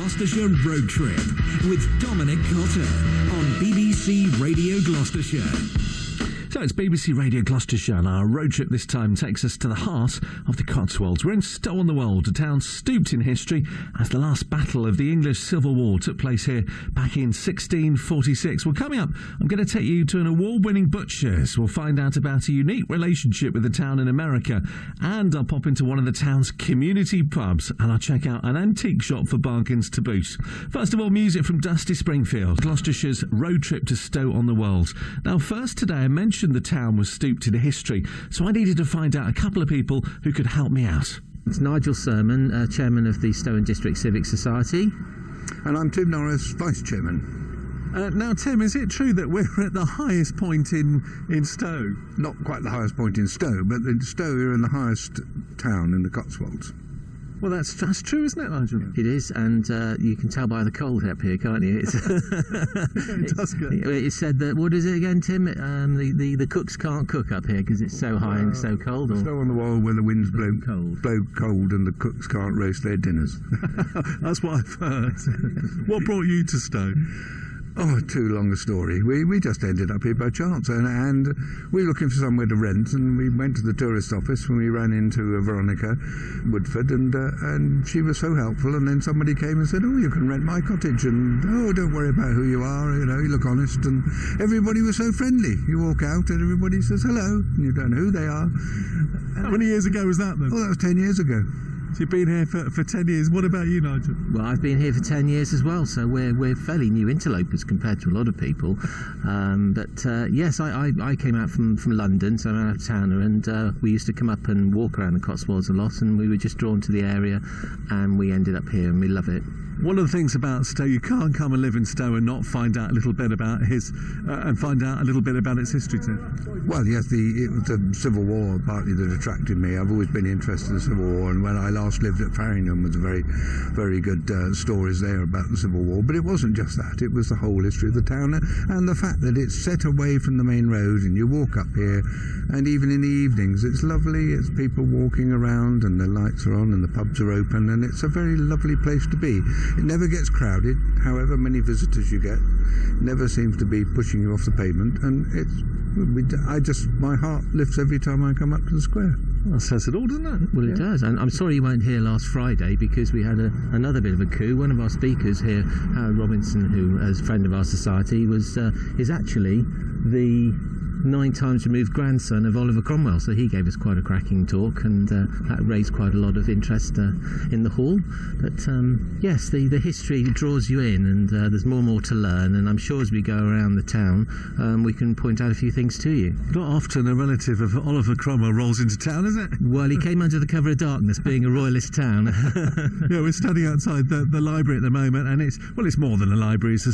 Gloucestershire road trip with Dominic Cotter on BBC Radio Gloucestershire. So it's BBC Radio Gloucestershire, and our road trip this time takes us to the heart of the Cotswolds. We're in Stow-on-the-Wold, a town steeped in history, as the last battle of the English Civil War took place here back in 1646. Well, coming up, I'm going to take you to an award-winning butcher's. We'll find out about a unique relationship with the town in America, and I'll pop into one of the town's community pubs, and I'll check out an antique shop for bargains to boot. First of all, music from Dusty Springfield, Gloucestershire's road trip to Stow-on-the-Wold. Now, first today, I mentioned the town was steeped in history, so I needed to find out a couple of people who could help me out. It's Nigel Sermon, Chairman of the Stow and District Civic Society. And I'm Tim Norris, Vice Chairman. Now, Tim, is it true that we're at the highest point in Stow? Not quite the highest point in Stow, but in Stow we're in the highest town in the Cotswolds. Well, that's true, isn't it, Nigel? It is, and you can tell by the cold up here, can't you? It does go. It said that, what is it again, Tim? The cooks can't cook up here because it's so high and so cold. Stow-on-the-Wold where the winds blow cold and the cooks can't roast their dinners. That's what I've heard. What brought you to Stow? Oh, too long a story. We just ended up here by chance, and we were looking for somewhere to rent, and we went to the tourist office when we ran into Veronica Woodford, and she was so helpful. And then somebody came and said, "Oh, you can rent my cottage, and oh, don't worry about who you are. You know, you look honest." And everybody was so friendly. You walk out, and everybody says hello, and you don't know who they are. How many years ago was that then? Oh, that was 10 years ago. So you've been here for 10 years. What about you, Nigel? Well, I've been here for 10 years as well, so we're fairly new interlopers compared to a lot of people. Yes, I came out from London, so I'm out of towner, and we used to come up and walk around the Cotswolds a lot, and we were just drawn to the area, and we ended up here, and we love it. One of the things about Stow, you can't come and live in Stow and not find out a little bit about its history too. Well, yes, it was the Civil War partly that attracted me. I've always been interested in the Civil War, and when I last lived at Farringham, was very, very good stories there about the Civil War. But it wasn't just that; it was the whole history of the town, and the fact that it's set away from the main road, and you walk up here, and even in the evenings, it's lovely. It's people walking around, and the lights are on, and the pubs are open, and it's a very lovely place to be. It never gets crowded, however many visitors you get. It never seems to be pushing you off the pavement, and my heart lifts every time I come up to the square. Well, that says it all, doesn't it? Well, it does. And I'm sorry you weren't here last Friday because we had another bit of a coup. One of our speakers here, Howard Robinson, who, as a friend of our society, is actually the 9 times removed grandson of Oliver Cromwell, so he gave us quite a cracking talk, and that raised quite a lot of interest in the hall. But yes, the history draws you in, and there's more to learn, and I'm sure as we go around the town we can point out a few things to you. Not often a relative of Oliver Cromwell rolls into town, is it? Well, he came under the cover of darkness, being a royalist town. Yeah, we're standing outside the library at the moment, and it's more than a library, it's a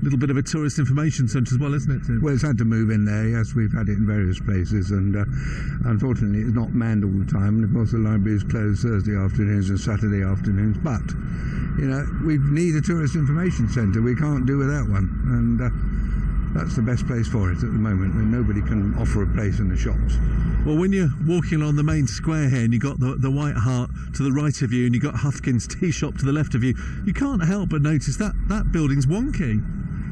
little bit of a tourist information centre as well, isn't it, Tim? Well, it's had to move in there. Yes, we've had it in various places, and unfortunately it's not manned all the time, and of course the library is closed Thursday afternoons and Saturday afternoons, but we need a tourist information centre. We can't do without one, and that's the best place for it at the moment, and nobody can offer a place in the shops. Well, when you're walking along the main square here and you've got the White Hart to the right of you and you've got Hufkin's tea shop to the left of you, you can't help but notice that building's wonky.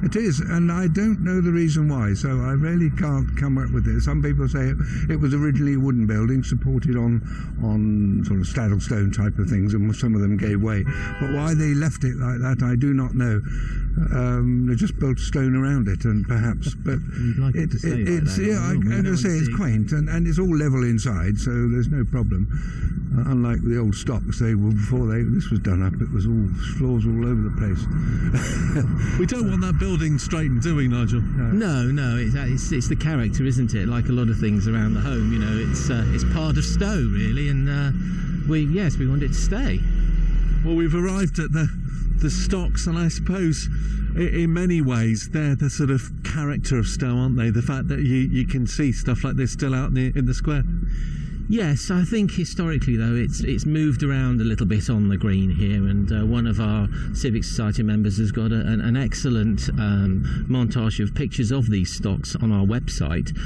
It is, and I don't know the reason why, so I really can't come up with it. Some people say it was originally a wooden building supported on sort of saddle stone type of things, and some of them gave way. But why they left it like that, I do not know. They just built stone around it, and perhaps. But it's it's quaint, and it's all level inside, so there's no problem. Unlike the old stocks, before this was done up, it was all floors all over the place. We don't want that building straightened, do we, Nigel? No, it's the character, isn't it? Like a lot of things around the home, it's part of Stow, really, and we want it to stay. Well, we've arrived at the stocks, and I suppose in many ways they're the sort of character of Stow, aren't they? The fact that you can see stuff like this still out in the square. Yes, I think historically though it's moved around a little bit on the green here, and one of our Civic Society members has got an excellent montage of pictures of these stocks on our website,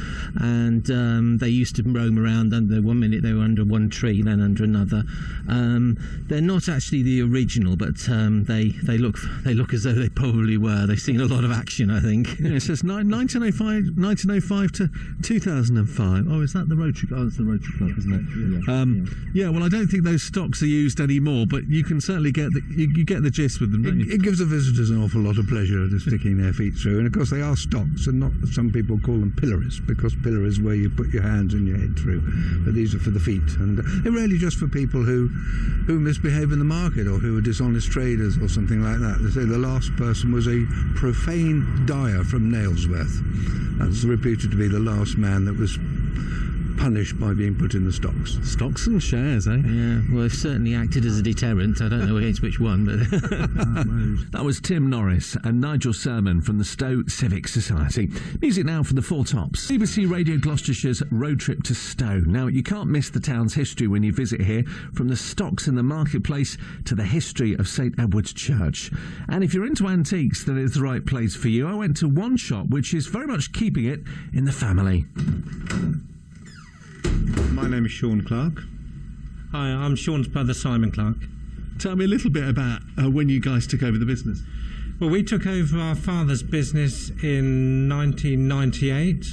and they used to roam around under one minute they were under one tree, then under another. They're not actually the original, but they look as though they probably were. They've seen a lot of action, I think. Yeah, it says 1905 to 2005. Oh, is that the Rotary Club? Oh, it's the Rotary Club, isn't it? Yeah, well, I don't think those stocks are used anymore, but you can certainly get you get the gist with them, don't you? It gives the visitors an awful lot of pleasure just sticking their feet through, and of course they are stocks, and not, some people call them pillories, because pillory is where you put your hands and your head through, but these are for the feet, and they're really just for people who misbehave in the market, or who are dishonest traders or something like that. They say the last person was a profane dyer from Nailsworth. That's reputed to be the last man that was punished by being put in the stocks. Stocks and shares, eh? Yeah, well, they've certainly acted as a deterrent. I don't know against which one, but... That was Tim Norris and Nigel Sermon from the Stow Civic Society. Music now from the Four Tops. BBC Radio Gloucestershire's road trip to Stow. Now, you can't miss the town's history when you visit here, from the stocks in the marketplace to the history of St Edward's Church. And if you're into antiques, then it's the right place for you. I went to one shop which is very much keeping it in the family. My name is Sean Clark. Hi, I'm Sean's brother, Simon Clark. Tell me a little bit about when you guys took over the business. Well, we took over our father's business in 1998,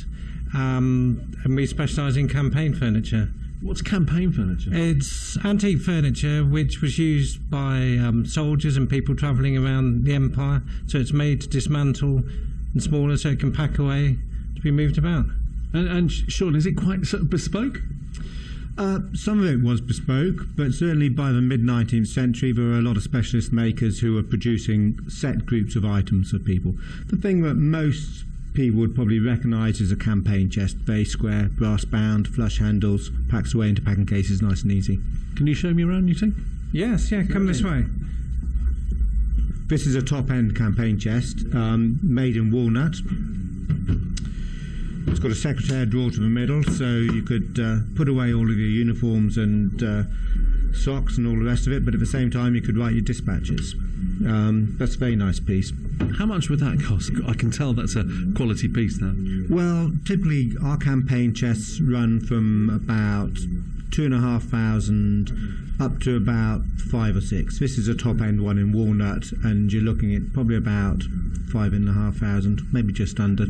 and we specialise in campaign furniture. What's campaign furniture? It's antique furniture which was used by soldiers and people travelling around the Empire, so it's made to dismantle and smaller so it can pack away to be moved about. And Sean, is it quite sort of bespoke? Some of it was bespoke, but certainly by the mid-19th century there were a lot of specialist makers who were producing set groups of items for people. The thing that most people would probably recognise is a campaign chest, very square, brass bound, flush handles, packs away into packing cases nice and easy. Can you show me around, you think? Yes, come this way. This is a top-end campaign chest, made in walnut. It's got a secretaire drawer to the middle, so you could put away all of your uniforms and socks and all the rest of it, but at the same time you could write your dispatches. That's a very nice piece. How much would that cost? I can tell that's a quality piece now. Well, typically our campaign chests run from about 2,500 up to about 5 or 6. This is a top end one in walnut, and you're looking at probably about 5,500, maybe just under.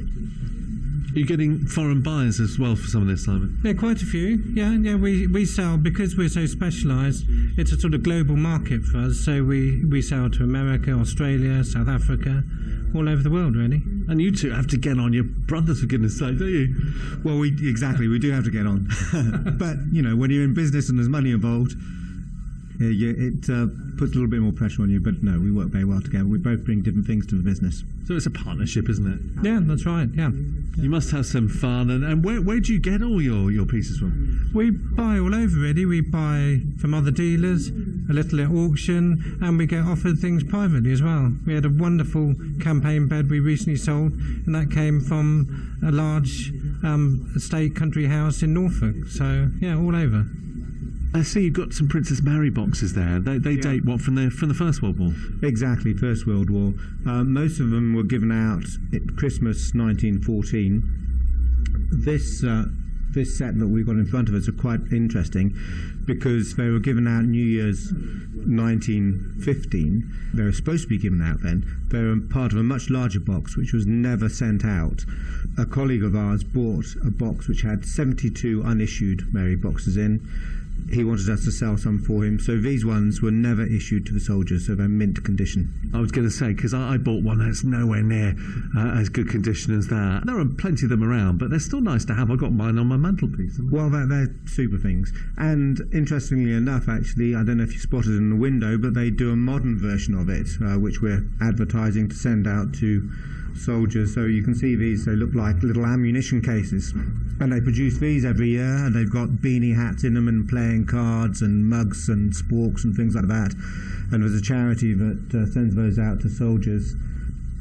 Are you getting foreign buyers as well for some of this, Simon? Yeah, quite a few. Yeah, we sell, because we're so specialised, it's a sort of global market for us, so we sell to America, Australia, South Africa, all over the world, really. And you two have to get on your brothers, for goodness sake, don't you? Well, we do have to get on. But, when you're in business and there's money involved, it puts a little bit more pressure on you, but no, we work very well together. We both bring different things to the business. So it's a partnership, isn't it? Yeah, that's right, yeah. You must have some fun. And where do you get all your pieces from? We buy all over, really. We buy from other dealers, a little at auction, and we get offered things privately as well. We had a wonderful campaign bed we recently sold, and that came from a large estate country house in Norfolk. So, yeah, all over. I see you've got some Princess Mary boxes there. They date what, from the First World War? Exactly, First World War. Most of them were given out at Christmas 1914. This set that we've got in front of us are quite interesting because they were given out New Year's 1915. They were supposed to be given out then. They were part of a much larger box which was never sent out. A colleague of ours bought a box which had 72 unissued Mary boxes in. He wanted us to sell some for him, so these ones were never issued to the soldiers, so they're mint condition. I was going to say, because I bought one that's nowhere near as good condition as that. There are plenty of them around, but they're still nice to have. I've got mine on my mantelpiece. Well, they're super things. And interestingly enough, actually, I don't know if you spotted it in the window, but they do a modern version of it, which we're advertising to send out to soldiers. So you can see these, they look like little ammunition cases, and they produce these every year, and they've got beanie hats in them and playing cards and mugs and sporks and things like that. And there's a charity that sends those out to soldiers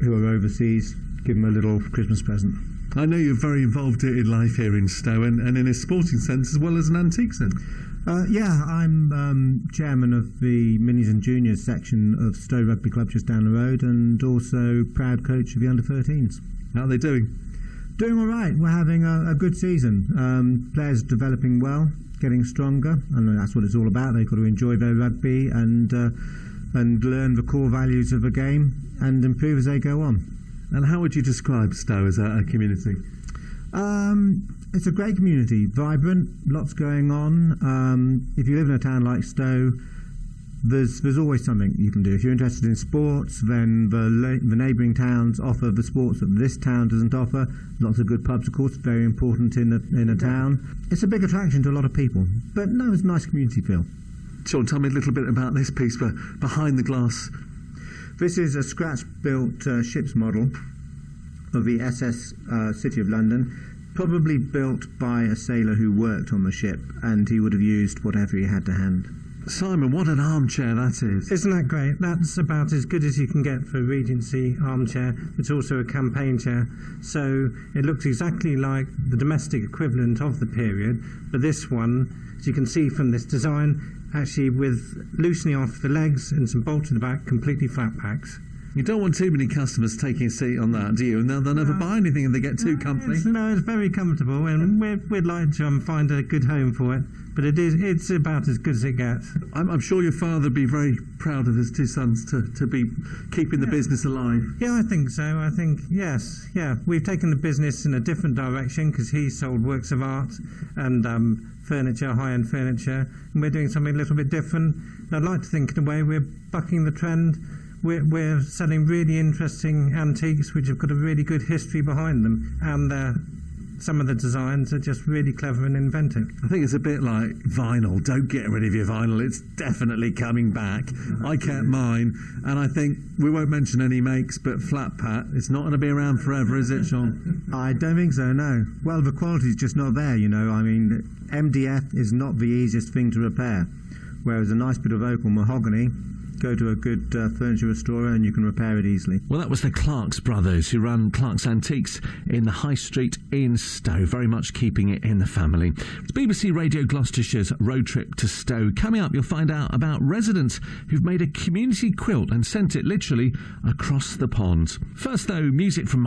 who are overseas, give them a little Christmas present. I know you're very involved in life here in Stow and in a sporting sense as well as an antique sense. Yeah, I'm chairman of the Minis and Juniors section of Stow Rugby Club just down the road, and also proud coach of the under-13s. How are they doing? Doing all right. We're having a good season. Players developing well, getting stronger, and that's what it's all about. They've got to enjoy their rugby and learn the core values of the game and improve as they go on. And how would you describe Stow as a community? It's a great community, vibrant, lots going on. If you live in a town like Stow, there's always something you can do. If you're interested in sports, then the neighbouring towns offer the sports that this town doesn't offer. Lots of good pubs, of course, very important in a town. It's a big attraction to a lot of people. But no, it's a nice community feel. Sean, tell me a little bit about this piece behind the glass. This is a scratch-built ship's model of the SS City of London, probably built by a sailor who worked on the ship, and he would have used whatever he had to hand. Simon, what an armchair that is. Isn't that great? That's about as good as you can get for a Regency armchair. It's also a campaign chair, so it looks exactly like the domestic equivalent of the period, but this one, as you can see from this design, actually with loosening off the legs and some bolts in the back, completely flat packs. You don't want too many customers taking a seat on that, do you? And they'll never buy anything if they get too comfy. It's very comfortable, and we'd like to find a good home for it. But it's about as good as it gets. I'm sure your father would be very proud of his two sons to be keeping the business alive. Yeah, I think so. I think, yes. Yeah, we've taken the business in a different direction because he sold works of art and furniture, high-end furniture, and we're doing something a little bit different. I'd like to think, in a way, we're bucking the trend. We're selling really interesting antiques which have got a really good history behind them, and some of the designs are just really clever and inventive. I think it's a bit like vinyl. Don't get rid of your vinyl. It's definitely coming back. I kept mine, and I think we won't mention any makes, but Flat Pat, it's not going to be around forever, is it, Sean? I don't think so, no. Well, the quality's just not there, you know. I mean, MDF is not the easiest thing to repair, whereas a nice bit of oak or mahogany, go to a good furniture restorer and you can repair it easily. Well, that was the Clarks brothers who run Clarks Antiques in the High Street in Stow, very much keeping it in the family. It's BBC Radio Gloucestershire's road trip to Stow. Coming up, you'll find out about residents who've made a community quilt and sent it literally across the pond. First, though, music from...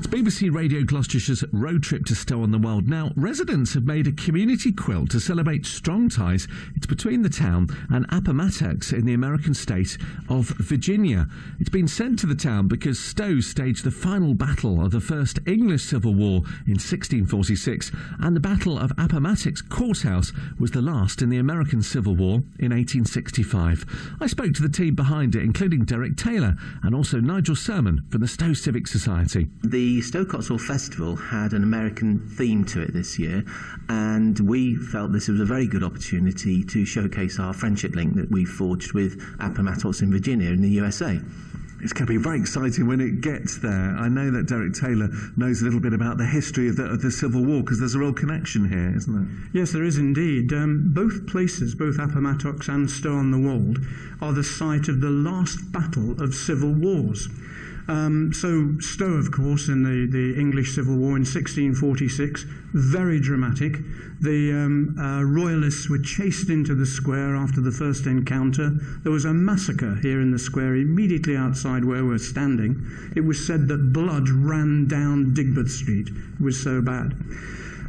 BBC Radio Gloucestershire's road trip to Stow-on-the-Wold. Now, residents have made a community quilt to celebrate strong ties. It's between the town and Appomattox in the American state of Virginia. It's been sent to the town because Stow staged the final battle of the First English Civil War in 1646, and the Battle of Appomattox Courthouse was the last in the American Civil War in 1865. I spoke to the team behind it, including Derek Taylor and also Nigel Sermon from the Stow Civic Society. The Stow Cotswold Festival had an American theme to it this year, and we felt this was a very good opportunity to showcase our friendship link that we forged with Appomattox in Virginia in the USA. It's going to be very exciting when it gets there. I know that Derek Taylor knows a little bit about the history of the Civil War, because there's a real connection here, isn't there? Yes, there is indeed. Both places, both Appomattox and Stow-on-the-Wold, are the site of the last battle of civil wars. So Stow, of course, in the English Civil War in 1646, very dramatic. The Royalists were chased into the square after the first encounter. There was a massacre here in the square immediately outside where we're standing. It was said that blood ran down Digbeth Street. It was so bad.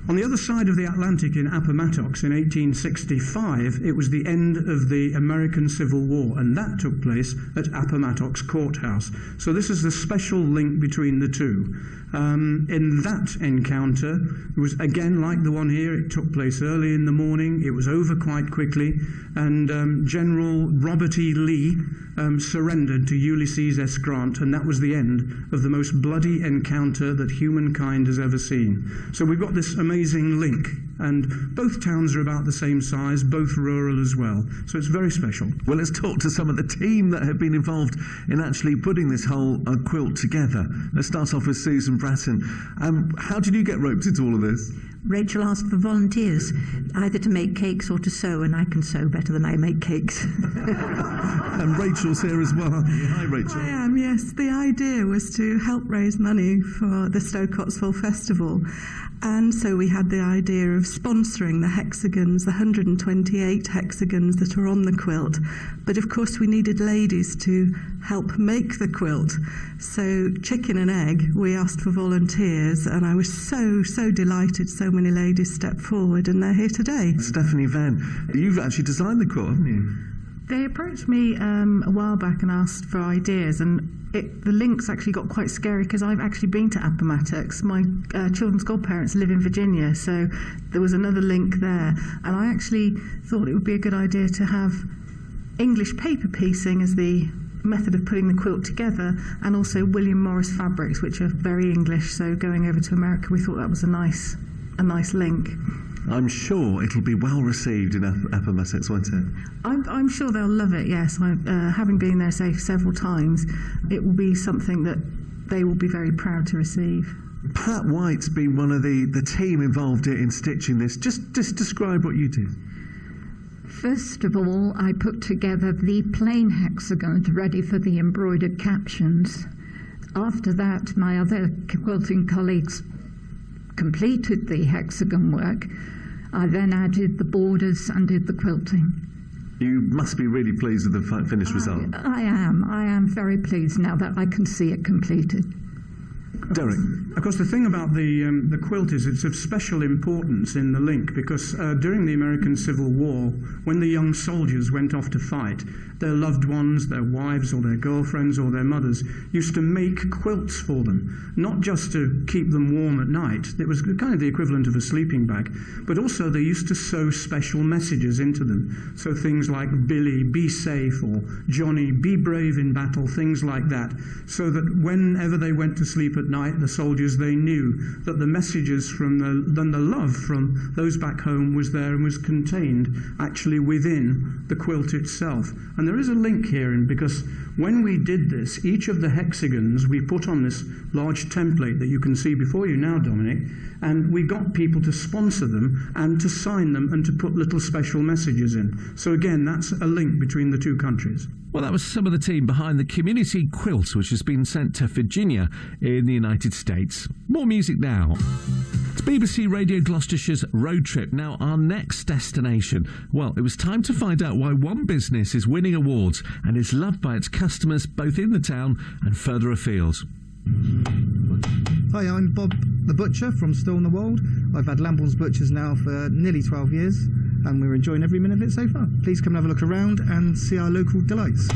On the other side of the Atlantic in Appomattox in 1865, it was the end of the American Civil War, and that took place at Appomattox Courthouse. So this is the special link between the two. In that encounter, it was again like the one here. It took place early in the morning. It was over quite quickly, and General Robert E. Lee surrendered to Ulysses S. Grant, and that was the end of the most bloody encounter that humankind has ever seen. So we've got this amazing link And both towns are about the same size, both rural as well. So it's very special. Well, let's talk to some of the team that have been involved in actually putting this whole quilt together. Let's start off with Susan Bratton. How did you get roped into all of this? Rachel asked for volunteers, either to make cakes or to sew, and I can sew better than I make cakes. And Rachel's here as well. Hi, Rachel. I am, yes. The idea was to help raise money for the Stow Cotswold Festival. And so we had the idea of sponsoring the hexagons, the 128 hexagons that are on the quilt. But of course we needed ladies to help make the quilt. So chicken and egg, we asked for volunteers, and I was so delighted so many ladies stepped forward, and they're here today. Stephanie Van, you've actually designed the quilt, haven't you? They approached me a while back and asked for ideas, and the links actually got quite scary because I've actually been to Appomattox. My children's godparents live in Virginia, so there was another link there. And I actually thought it would be a good idea to have English paper piecing as the method of putting the quilt together, and also William Morris fabrics, which are very English. So going over to America, we thought that was a nice link. I'm sure it'll be well received in Appomattox, won't it? I'm sure they'll love it, yes. Having been there, say, several times, it will be something that they will be very proud to receive. Pat White's been one of the team involved in stitching this. Just describe what you did. First of all, I put together the plain hexagons ready for the embroidered captions. After that, my other quilting colleagues completed the hexagon work. I then added the borders and did the quilting. You must be really pleased with the finished result. I am very pleased now that I can see it completed. Derek. Of course, the thing about the quilt is it's of special importance in the link, because during the American Civil War, when the young soldiers went off to fight, their loved ones, their wives or their girlfriends or their mothers used to make quilts for them, not just to keep them warm at night. It was kind of the equivalent of a sleeping bag, but also they used to sew special messages into them. So things like Billy, be safe, or Johnny, be brave in battle, things like that, so that whenever they went to sleep at night, the soldiers, they knew that the messages from the love from those back home was there and was contained actually within the quilt itself. And there is a link here, because when we did this, each of the hexagons we put on this large template that you can see before you now, Dominic, and we got people to sponsor them and to sign them and to put little special messages in. So again, that's a link between the two countries. Well, that was some of the team behind the community quilt, which has been sent to Virginia in the United States. More music now. It's BBC Radio Gloucestershire's road trip. Now, our next destination. Well, it was time to find out why one business is winning awards and is loved by its customers both in the town and further afield. Hi, I'm Bob the Butcher from Stow-on-the-Wold. I've had Lambourne's Butchers now for nearly 12 years, and we're enjoying every minute of it so far. Please come and have a look around and see our local delights.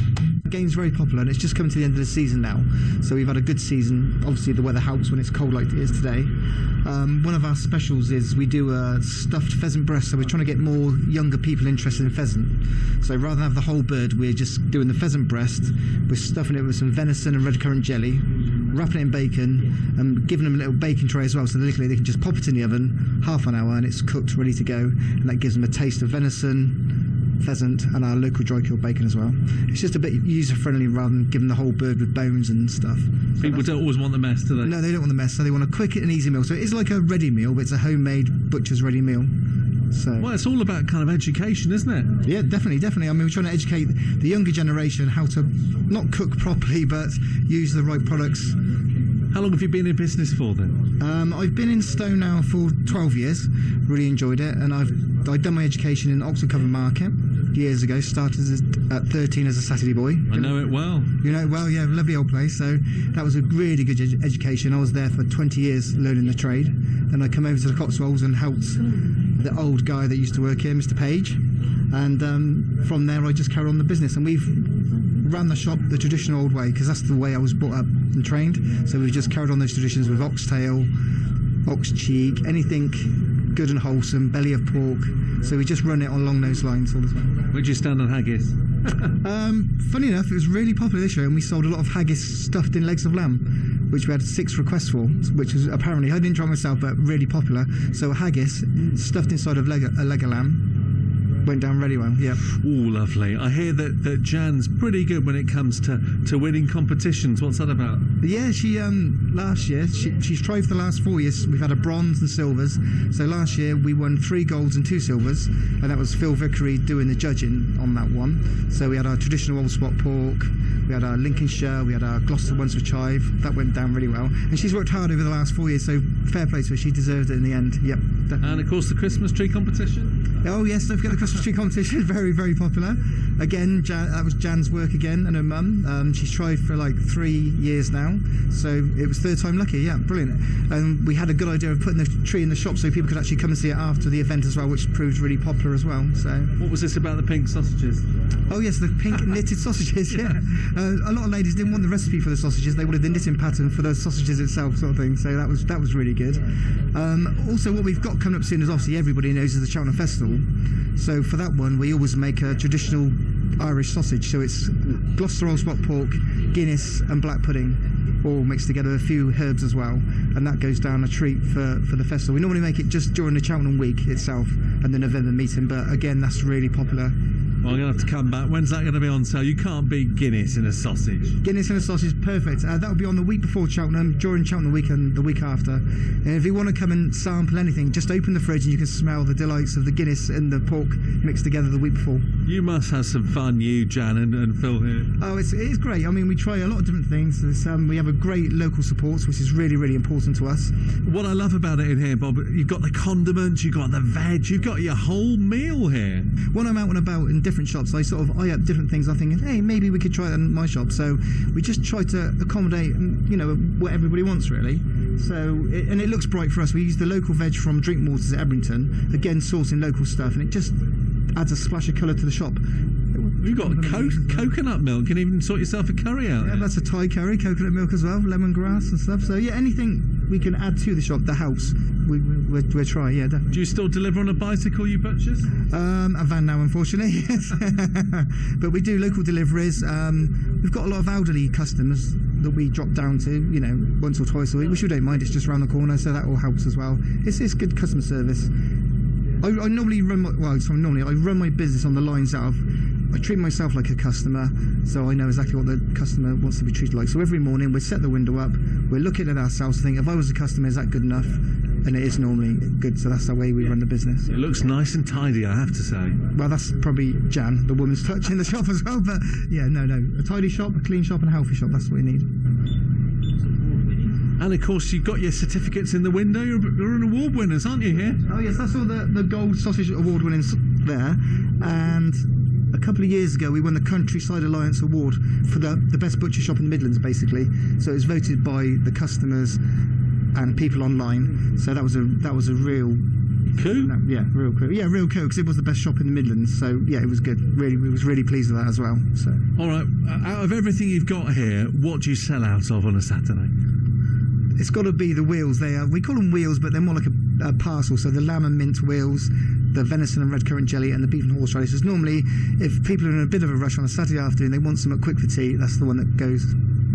The game's very popular, and it's just coming to the end of the season now, so we've had a good season. Obviously the weather helps when it's cold like it is today. One of our specials is we do a stuffed pheasant breast, so we're trying to get more younger people interested in pheasant. So rather than have the whole bird, we're just doing the pheasant breast. We're stuffing it with some venison and red currant jelly, wrapping it in bacon, and giving them a little baking tray as well, so literally they can just pop it in the oven, half an hour, and it's cooked, ready to go, and that gives them a taste of venison, pheasant, and our local dry killed bacon as well. It's just a bit user friendly rather than giving the whole bird with bones and stuff. So people don't always want the mess, do they? No, they don't want the mess, so they want a quick and easy meal. So it is like a ready meal, but it's a homemade butcher's ready meal. So, well, it's all about kind of education, isn't it? Yeah, definitely. I mean, we're trying to educate the younger generation how to not cook properly, but use the right products. How long have you been in business for then? I've been in Stow now for 12 years. Really enjoyed it, and I've done my education in Oxford Cover Market years ago. Started at 13 as a Saturday boy. I know it well. You know it well, yeah. Lovely old place. So that was a really good education. I was there for 20 years learning the trade. Then I come over to the Cotswolds and helped the old guy that used to work here, Mr. Page. And from there, I just carried on the business, and we've ran the shop the traditional old way, because that's the way I was brought up and trained. So we've just carried on those traditions with oxtail, ox cheek, anything good and wholesome, belly of pork. So we just run it along those lines all the time. Where'd you stand on haggis? Funny enough, it was really popular this year, and we sold a lot of haggis stuffed in legs of lamb, which we had 6 requests for, which was apparently, I didn't try myself, but really popular. So haggis stuffed inside of a leg of lamb. Went down really well, yeah. Oh, lovely. I hear that Jan's pretty good when it comes to winning competitions. What's that about? Yeah, she last year, she's tried for the last 4 years. We've had a bronze and silvers. So last year we won 3 golds and 2 silvers, and that was Phil Vickery doing the judging on that one. So we had our traditional old spot pork, we had our Lincolnshire, we had our Gloucester ones with chive. That went down really well. And she's worked hard over the last 4 years, so fair play to her. She deserved it in the end. Yep, definitely. And of course the Christmas tree competition. Oh yes, don't forget the Christmas tree competition. Very, very popular. Again, that was Jan's work again, and her mum. She's tried for like 3 years now, so it was 3rd time lucky. Yeah, brilliant. And we had a good idea of putting the tree in the shop so people could actually come and see it after the event as well, which proved really popular as well. So, what was this about the pink sausages? Oh yes, the pink knitted sausages. Yeah, a lot of ladies didn't want the recipe for the sausages; they wanted the knitting pattern for the sausages itself, sort of thing. So that was really good. Also, what we've got coming up soon is obviously everybody knows is the Cheltenham Festival. So for that one, we always make a traditional Irish sausage. So it's Gloucester old spot pork, Guinness, and black pudding, all mixed together, a few herbs as well, and that goes down a treat for the festival. We normally make it just during the Cheltenham week itself and the November meeting, but again, that's really popular. Well, I'm going to have to come back. When's that going to be on sale? You can't beat Guinness in a sausage. Guinness in a sausage, perfect. That will be on the week before Cheltenham, during Cheltenham week and the week after. And if you want to come and sample anything, just open the fridge and you can smell the delights of the Guinness and the pork mixed together the week before. You must have some fun, you, Jan, and Phil here. Oh, it's great. I mean, we try a lot of different things. We have a great local support, which is really, really important to us. What I love about it in here, Bob, you've got the condiments, you've got the veg, you've got your whole meal here. When I'm out and about in different shops, I sort of eye up different things. I'm thinking, hey, maybe we could try it in my shop. So we just try to accommodate, what everybody wants, really. So, and it looks bright for us. We use the local veg from Drinkwaters at Ebrington, again sourcing local stuff, and it just adds a splash of colour to the shop. You've got coconut milk. You can even sort yourself a curry out. Yeah, that's a Thai curry, coconut milk as well, lemongrass and stuff. So yeah, anything we can add to the shop that helps, we're trying. Yeah, definitely. Do you still deliver on a bicycle, you butchers? A van now, unfortunately. Yes. But we do local deliveries. We've got a lot of elderly customers that we drop down to, once or twice a week, which we don't mind. It's just around the corner, so that all helps as well. It's good customer service. I normally run I run my business on the lines of I treat myself like a customer, so I know exactly what the customer wants to be treated like. So every morning we set the window up, we're looking at ourselves to think, if I was a customer, is that good enough? And it is normally good, so that's the way we run the business. It looks nice and tidy, I have to say. Well, that's probably Jan, the woman's touch in the shop as well, but yeah, no. A tidy shop, a clean shop and a healthy shop, that's what we need. And of course, you've got your certificates in the window. You're an award winners, aren't you, here? Oh yes, that's all the Gold Sausage Award winners there. And a couple of years ago, we won the Countryside Alliance Award for the best butcher shop in the Midlands, basically. So it was voted by the customers and people online. So that was a real coup. Real coup. Yeah, real coup, because it was the best shop in the Midlands. So yeah, it was good. Really, we was really pleased with that as well. So. All right. Out of everything you've got here, what do you sell out of on a Saturday? It's got to be the wheels. We call them wheels, but they're more like a parcel. So the lamb and mint wheels, the venison and red currant jelly, and the beef and horseradish. So normally, if people are in a bit of a rush on a Saturday afternoon, they want something quick for tea, that's the one that goes.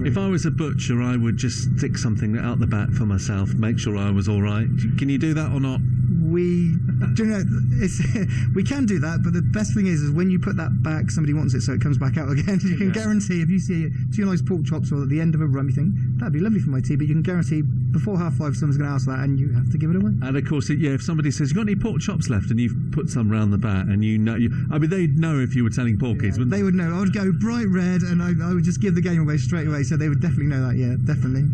If I was a butcher, I would just stick something out the back for myself, make sure I was all right. Can you do that or not? We can do that, but the best thing is when you put that back, somebody wants it, so it comes back out again. You can guarantee, if you see 2 nice pork chops or at the end of a run, you think, that'd be lovely for my tea, but you can guarantee before 5:30 someone's going to ask that, and you have to give it away. And of course, if somebody says, you got any pork chops left, and you've put some round the back, and they'd know if you were telling porkies, wouldn't they? They would know. I would go bright red, and I would just give the game away straight away, so they would definitely know that, yeah, definitely.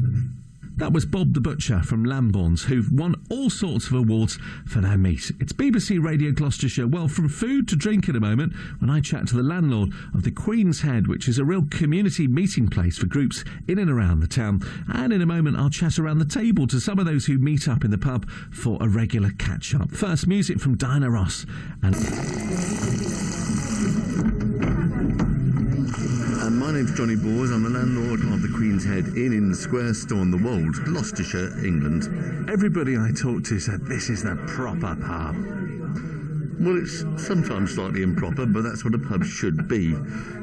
That was Bob the Butcher from Lambourne's, who've won all sorts of awards for their meat. It's BBC Radio Gloucestershire. Well, from food to drink in a moment, when I chat to the landlord of the Queen's Head, which is a real community meeting place for groups in and around the town. And in a moment, I'll chat around the table to some of those who meet up in the pub for a regular catch-up. First, music from Diana Ross. My name's Johnny Bors. I'm the landlord of the Queen's Head Inn in the Square, Stow-on-the-Wold, Gloucestershire, England. Everybody I talked to said this is the proper pub. Well, it's sometimes slightly improper, but that's what a pub should be.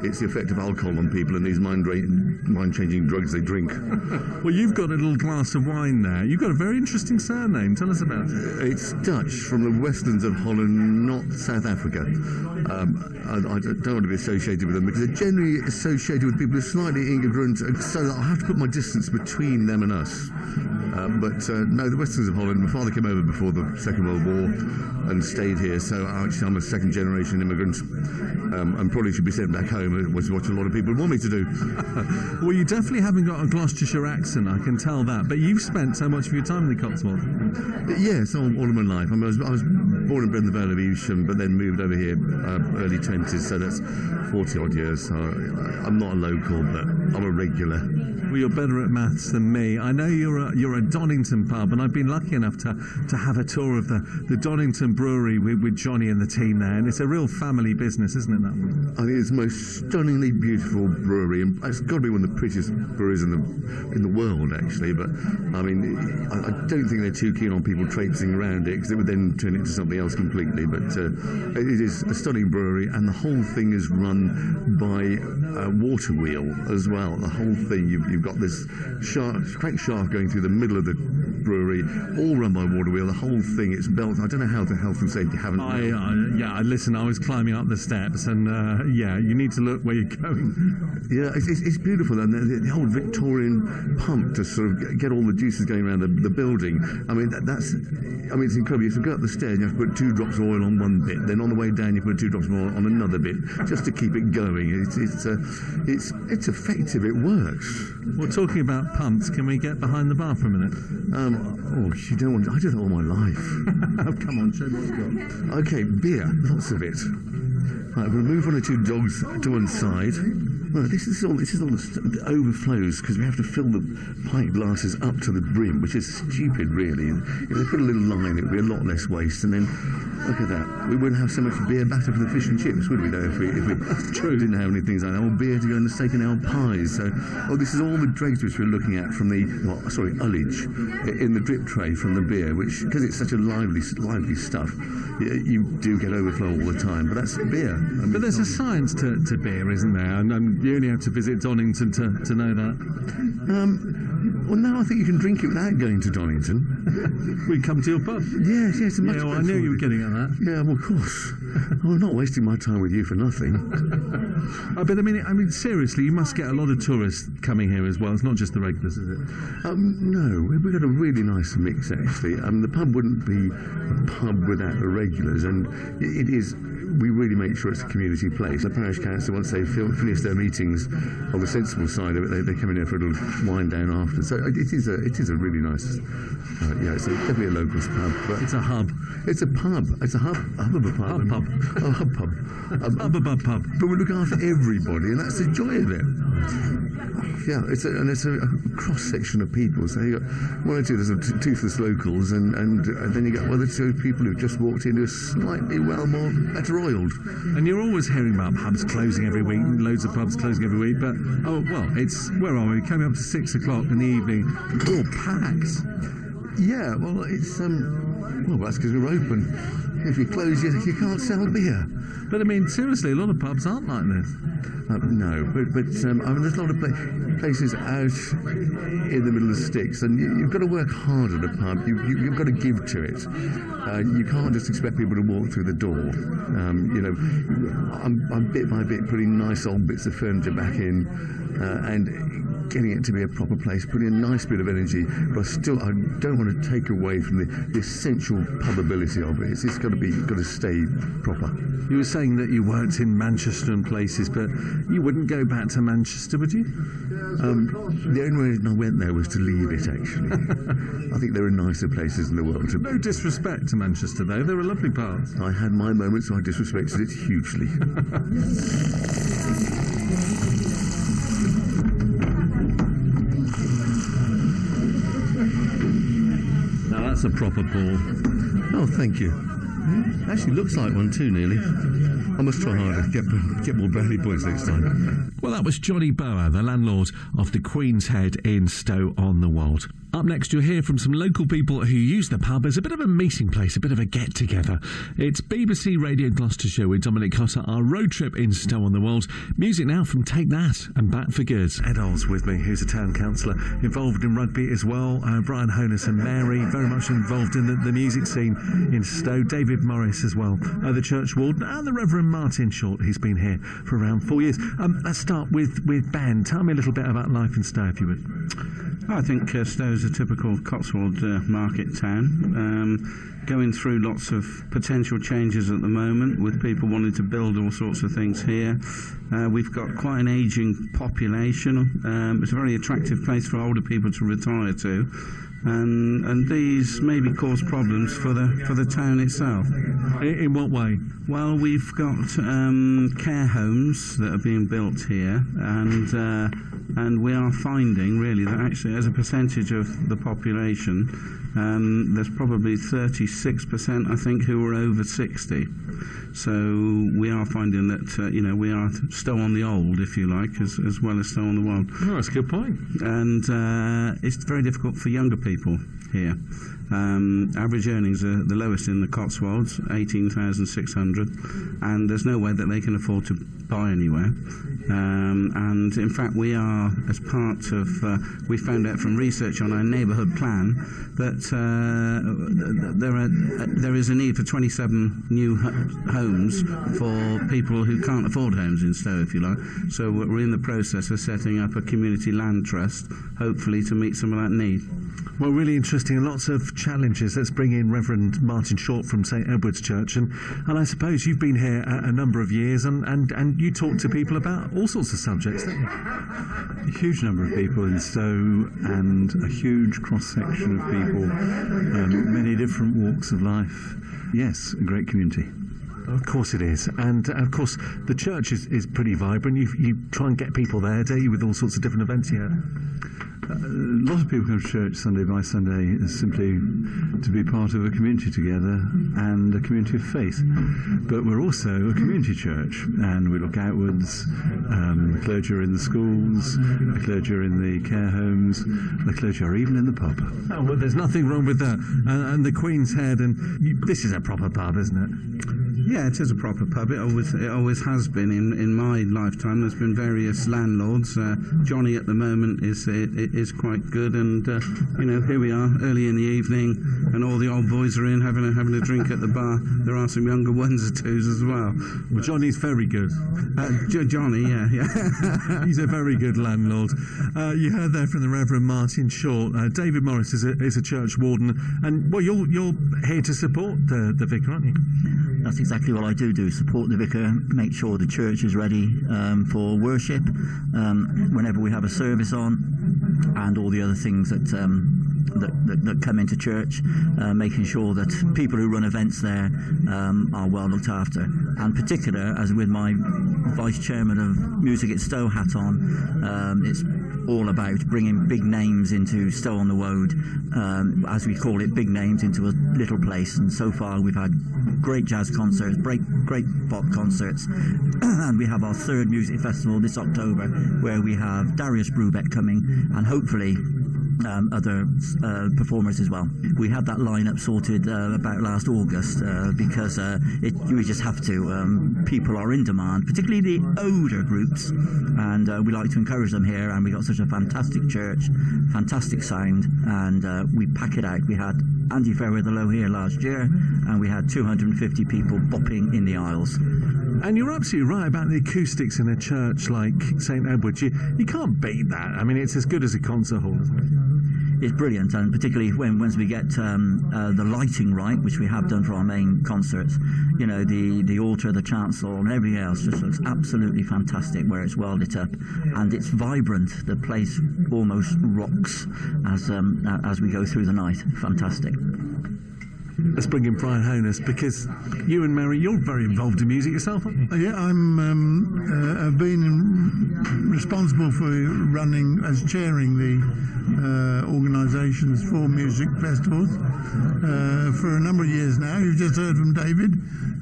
It's the effect of alcohol on people and these mind-changing drugs they drink. Well, you've got a little glass of wine there. You've got a very interesting surname. Tell us about it. It's Dutch, from the Westlands of Holland, not South Africa. I don't want to be associated with them because they're generally associated with people who are slightly ignorant, so I have to put my distance between them and us. No, the Westlands of Holland, my father came over before the Second World War and stayed here, so actually I'm a second-generation immigrant and probably should be sent back home, which is what a lot of people want me to do. Well, you definitely haven't got a Gloucestershire accent, I can tell that, but you've spent so much of your time in the Cotswolds. Yes, all of my life. I was born and bred in the Vale of Evesham, but then moved over here early 20s, so that's 40-odd years. So I'm not a local, but I'm a regular. Well, you're better at maths than me. I know you're a Donington pub, and I've been lucky enough to have a tour of the Donington brewery with Johnny and the team there, and it's a real family business, isn't it, that one? I think it's the most stunningly beautiful brewery, and it's got to be one of the prettiest breweries in the world, actually. But I mean, I don't think they're too keen on people traipsing around it because it would then turn into something else completely. But it is a stunning brewery, and the whole thing is run by a water wheel as well. The whole thing, you've got this crank shaft going through the middle of the brewery, all run by water wheel. The whole thing, it's built. I don't know how the health and safety haven't. Listen, I was climbing up the steps, and you need to look where you're going. Yeah, it's beautiful, and the old Victorian pump to sort of get all the juices going around the building. I mean, it's incredible. You have to go up the stairs, and you have to put 2 drops of oil on one bit. Then on the way down, you put 2 drops of oil on another bit, just to keep it going. It's effective. It works. Well, talking about pumps, can we get behind the bar for a minute? You don't want. I do that all my life. Oh, come on, show me what you've got. Okay, beer, lots of it. Right, we'll move 1 or 2 dogs to one side. Well, this is all the overflows because we have to fill the pint glasses up to the brim, which is stupid, really. If they put a little line, it would be a lot less waste. And then, look at that. We wouldn't have so much beer batter for the fish and chips, would we, though, if we didn't have any things like that? Or beer to go in the steak and ale pies. So, this is all the dregs which we're looking at from ullage in the drip tray from the beer, which, because it's such a lively stuff, you do get overflow all the time. But that's beer. But there's a science to beer, isn't there? And you only have to visit Donington to know that. Well, now I think you can drink it without going to Donington. We come to your pub. Yes, it's much better. I knew you were getting at that. Yeah, well, of course. I'm not wasting my time with you for nothing. But I mean, seriously, you must get a lot of tourists coming here as well. It's not just the regulars, is it? No, we've got a really nice mix, actually. The pub wouldn't be a pub without the regulars, and it is. We really make sure it's a community place. The parish council, once they finish their meetings on the sensible side of it, they come in here for a little wind down after. So it is a really nice. It's definitely a locals pub. But it's a hub. It's a pub. It's a hub of a pub. Hub pub. A hub pub. A pub. But we look after everybody, and that's the joy of it. Yeah, it's a cross section of people. So you got 1 or 2 there's toothless locals, and then you got 1 or 2 people who've just walked in who are slightly better oiled. And you're always hearing about pubs closing every week, loads of pubs closing every week. But it's where are we? Coming up to 6 o'clock in the evening, all packed. Yeah, well, it's that's because we're open. If you close, you can't sell beer. But I mean, seriously, a lot of pubs aren't like this. No, but there's a lot of places out in the middle of the sticks, and you've got to work hard at a pub. You've got to give to it. You can't just expect people to walk through the door. I'm bit by bit putting nice old bits of furniture back in, and getting it to be a proper place, putting a nice bit of energy, but I don't want to take away from the essential pubability of it. It's got to stay proper. You were saying that you worked in Manchester and places, but you wouldn't go back to Manchester, would you? The only reason I went there was to leave it, actually. I think there are nicer places in the world to be. No disrespect to Manchester, though. There are lovely parts. I had my moments, so I disrespected it hugely. Now that's a proper ball. Oh, thank you. Actually looks like one too, nearly. I must try harder, get more brownie points next time. Well, that was Johnny Bower, the landlord of the Queen's Head in Stow-on-the-Wold. Up next, you'll hear from some local people who use the pub as a bit of a meeting place, a bit of a get-together. It's BBC Radio Gloucestershire with Dominic, Cotter, our road trip in Stow-on-the-Wold. Music now from Take That and Back for Good. Ed Oles with me, who's a town councillor, involved in rugby as well. Brian Honus and Mary, very much involved in the music scene in Stow. David Morris as well, the church warden, and the Reverend Martin Short, who's been here for around 4 years. Let's start with Ben. Tell me a little bit about life in Stow, if you would. I think Stow's a typical Cotswold market town, going through lots of potential changes at the moment with people wanting to build all sorts of things here. We've got quite an ageing population. It's a very attractive place for older people to retire to. And these maybe cause problems for the town itself. In what way? Well, we've got care homes that are being built here, and we are finding really that actually as a percentage of the population, there's probably 36%, I think, who are over 60. So we are finding that we are Stow-on-the-Old, if you like, as well as Stow-on-the-Wold. Oh, that's a good point. And it's very difficult for younger people here. Average earnings are the lowest in the Cotswolds, 18,600, and there's no way that they can afford to buy anywhere. And in fact, we are, as part of, we found out from research on our neighbourhood plan that there is a need for 27 new homes for people who can't afford homes in Stow, if you like. So we're in the process of setting up a community land trust, hopefully to meet some of that need. Well, really interesting and lots of challenges. Let's bring in Reverend Martin Short from St Edward's Church, and I suppose you've been here a number of years, and you talk to people about all sorts of subjects, don't you? A huge number of people in Stow, and a huge cross-section of people, many different walks of life. Yes, a great community. Of course it is, and of course the church is pretty vibrant. You try and get people there, don't you, with all sorts of different events here? A lot of people come to church Sunday by Sunday simply to be part of a community together and a community of faith. But we're also a community church, and we look outwards. The clergy are in the schools, the clergy are in the care homes, the clergy are even in the pub. Oh, well, there's nothing wrong with that. And the Queen's Head, and this is a proper pub, isn't it? Yeah, it is a proper pub. It always has been in my lifetime. There's been various landlords. Johnny at the moment is quite good, and here we are early in the evening, and all the old boys are in having a drink at the bar. There are some younger ones or twos as well. Well, Johnny's very good. Johnny, yeah. He's a very good landlord. You heard there from the Reverend Martin Short. David Morris is a church warden, and well, you're here to support the vicar, aren't you? That's exactly what I do, support the vicar, make sure the church is ready for worship whenever we have a service on, and all the other things that come into church, making sure that people who run events there are well looked after. And particular, as with my Vice Chairman of Music at Stow hat on, it's all about bringing big names into Stow-on-the-Wold, as we call it, big names into a little place. And so far we've had great jazz concerts, great pop concerts, and we have our third music festival this October, where we have Darius Brubeck coming, and hopefully other performers as well. We had that lineup sorted about last August because we just have to. People are in demand, particularly the older groups, and we like to encourage them here. And we got such a fantastic church, fantastic sound, and we pack it out. We had Andy Fairweather the Low here last year, and we had 250 people bopping in the aisles. And you're absolutely right about the acoustics in a church like St Edward's. You can't beat that. I mean, it's as good as a concert hall, isn't it? It's brilliant, and particularly once we get the lighting right, which we have done for our main concerts, the altar, the chancel, and everything else just looks absolutely fantastic where it's well lit up, and it's vibrant. The place almost rocks as we go through the night. Fantastic. Let's bring in Brian Honus, because you and Mary, you're very involved in music yourself, aren't you? Yeah, I've been responsible for running, as chairing the organisations for music festivals for a number of years now. You've just heard from David,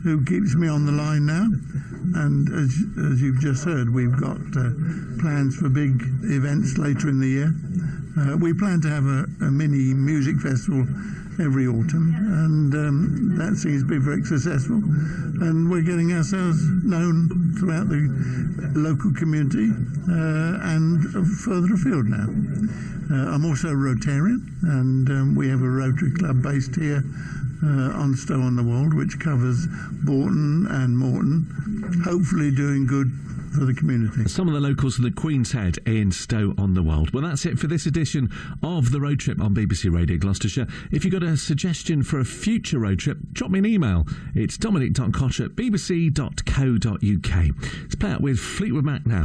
who keeps me on the line now. And as you've just heard, we've got plans for big events later in the year. We plan to have a mini music festival every autumn, and that seems to be very successful. And we're getting ourselves known throughout the local community and further afield now. I'm also a Rotarian, and we have a Rotary Club based here on Stow-on-the-Wold, which covers Bourton and Morton, hopefully doing good for the community. Some of the locals of the Queen's Head in Stow-on-the-Wold. Well, that's it for this edition of The Road Trip on BBC Radio Gloucestershire. If you've got a suggestion for a future road trip, drop me an email. It's dominic.cotter@bbc.co.uk. Let's play out with Fleetwood Mac now.